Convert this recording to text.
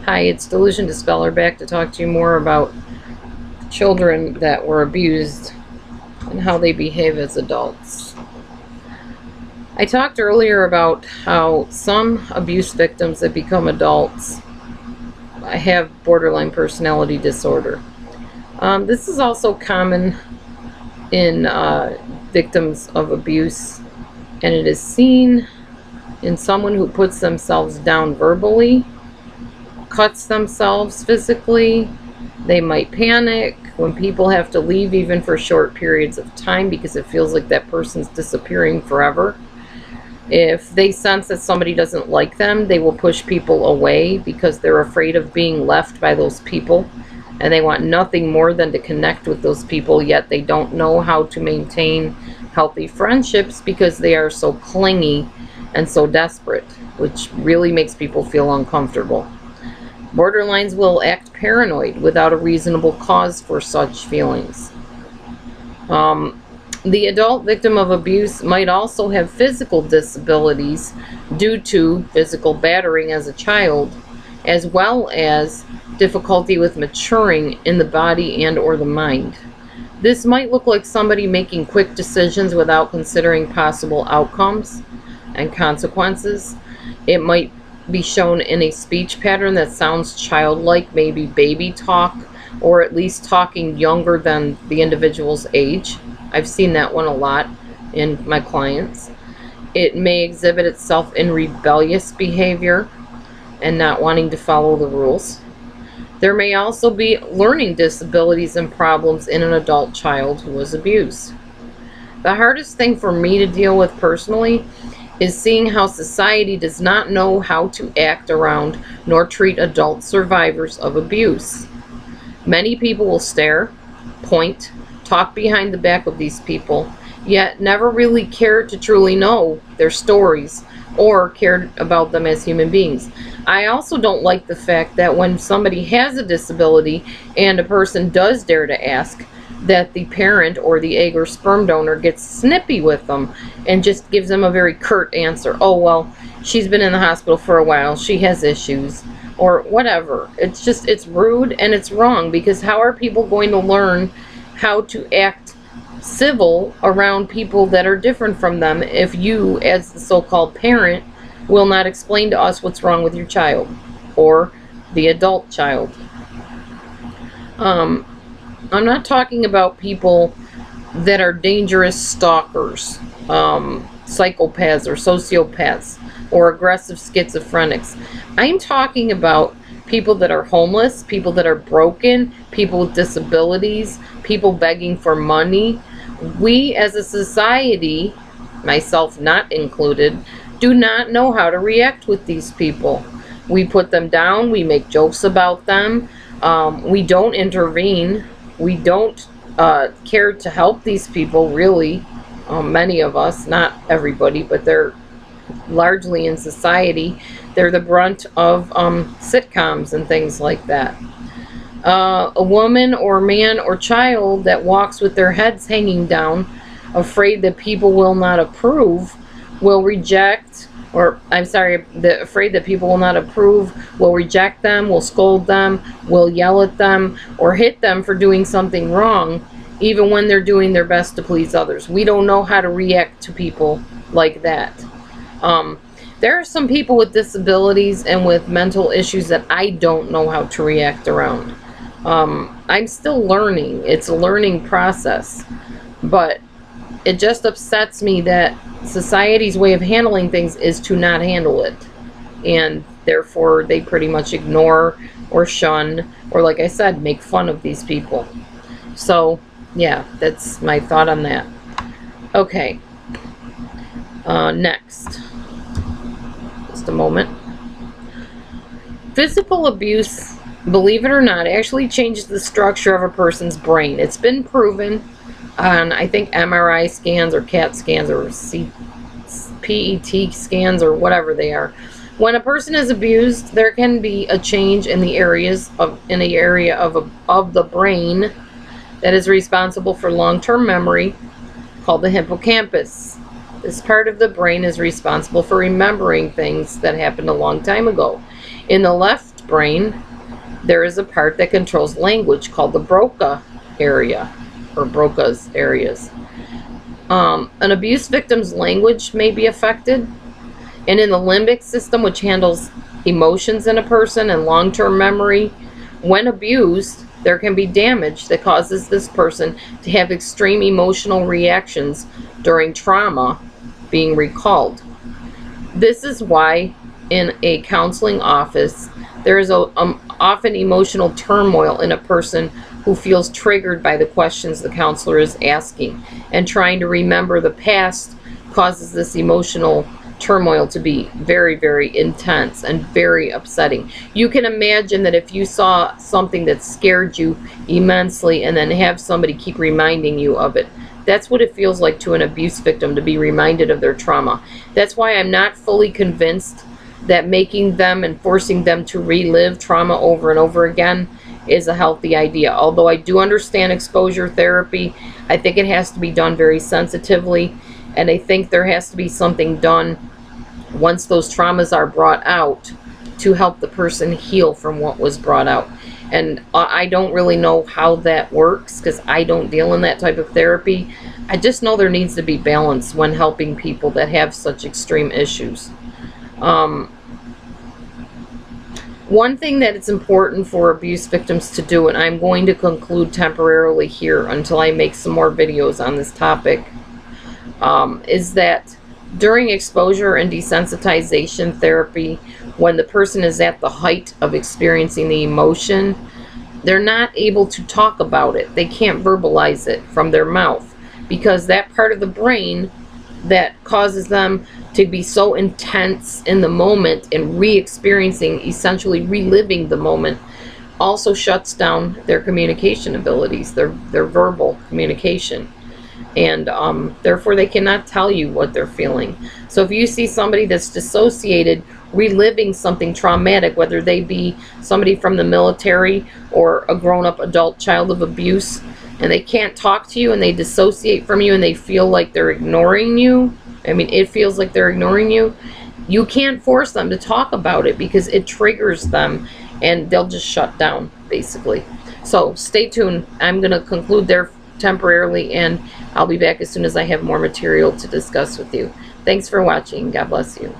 Hi, it's DelusionDispeller back to talk to you more about children that were abused and how they behave as adults. I talked earlier about how some abuse victims that become adults have borderline personality disorder. This is also common in victims of abuse, and it is seen in someone who puts themselves down verbally, cuts themselves physically. They might panic when people have to leave, even for short periods of time, because it feels like that person's disappearing forever. If they sense that somebody doesn't like them, they will push people away because they're afraid of being left by those people, and they want nothing more than to connect with those people, yet they don't know how to maintain healthy friendships because they are so clingy and so desperate, which really makes people feel uncomfortable. Borderlines will act paranoid without a reasonable cause for such feelings. The adult victim of abuse might also have physical disabilities due to physical battering as a child, as well as difficulty with maturing in the body and or the mind. This might look like somebody making quick decisions without considering possible outcomes and consequences. It might be shown in a speech pattern that sounds childlike, maybe baby talk, or at least talking younger than the individual's age. I've seen that one a lot in my clients. It may exhibit itself in rebellious behavior and not wanting to follow the rules. There may also be learning disabilities and problems in an adult child who was abused. The hardest thing for me to deal with personally is seeing how society does not know how to act around nor treat adult survivors of abuse. Many people will stare, point, talk behind the back of these people, yet never really care to truly know their stories or care about them as human beings. I also don't like the fact that when somebody has a disability and a person does dare to ask, that the parent or the egg or sperm donor gets snippy with them and just gives them a very curt answer. Oh, well, she's been in the hospital for a while, she has issues, or whatever. It's rude and it's wrong, because how are people going to learn how to act civil around people that are different from them if you, as the so-called parent, will not explain to us what's wrong with your child or the adult child? I'm not talking about people that are dangerous stalkers, psychopaths or sociopaths or aggressive schizophrenics. I'm talking about people that are homeless, people that are broken, people with disabilities, people begging for money. We as a society, myself not included, do not know how to react with these people. We put them down, we make jokes about them, we don't intervene. We don't care to help these people, really. Many of us, not everybody, but they're largely in society. They're the brunt of sitcoms and things like that. A woman or man or child that walks with their heads hanging down, afraid that people will not approve, will reject, or I'm sorry, afraid that people will not approve, will reject them, will scold them, will yell at them, or hit them for doing something wrong, even when they're doing their best to please others. We don't know how to react to people like that. There are some people with disabilities and with mental issues that I don't know how to react around. I'm still learning. It's a learning process. But it just upsets me that society's way of handling things is to not handle it. And therefore, they pretty much ignore or shun, or like I said, make fun of these people. So, yeah, that's my thought on that. Okay. Next. Just a moment. Physical abuse, believe it or not, actually changes the structure of a person's brain. It's been proven on, I think, MRI scans or CAT scans or PET scans or whatever they are. When a person is abused, there can be a change in the area of the brain that is responsible for long-term memory, called the hippocampus. This part of the brain is responsible for remembering things that happened a long time ago. In the left brain, there is a part that controls language called the Broca area, or Broca's areas. An abuse victim's language may be affected. And in the limbic system, which handles emotions in a person and long-term memory, when abused, there can be damage that causes this person to have extreme emotional reactions during trauma being recalled. This is why in a counseling office, there is often emotional turmoil in a person who feels triggered by the questions the counselor is asking, and trying to remember the past causes this emotional turmoil to be very, very intense and very upsetting. You can imagine that if you saw something that scared you immensely and then have somebody keep reminding you of it, that's what it feels like to an abuse victim, to be reminded of their trauma. That's why I'm not fully convinced that making them and forcing them to relive trauma over and over again is a healthy idea. Although I do understand exposure therapy, I think it has to be done very sensitively, and I think there has to be something done once those traumas are brought out to help the person heal from what was brought out. And I don't really know how that works because I don't deal in that type of therapy. I just know there needs to be balance when helping people that have such extreme issues. One thing that it's important for abuse victims to do, and I'm going to conclude temporarily here until I make some more videos on this topic, is that during exposure and desensitization therapy, when the person is at the height of experiencing the emotion, they're not able to talk about it. They can't verbalize it from their mouth, because that part of the brain that causes them to be so intense in the moment and re-experiencing, essentially reliving the moment, also shuts down their communication abilities, their verbal communication. And therefore they cannot tell you what they're feeling. So if you see somebody that's dissociated, reliving something traumatic, whether they be somebody from the military or a grown-up adult child of abuse, and they can't talk to you and they dissociate from you and they feel like they're ignoring you, I mean, it feels like they're ignoring you, you can't force them to talk about it because it triggers them and they'll just shut down, basically. So stay tuned. I'm going to conclude there temporarily, and I'll be back as soon as I have more material to discuss with you. Thanks for watching. God bless you.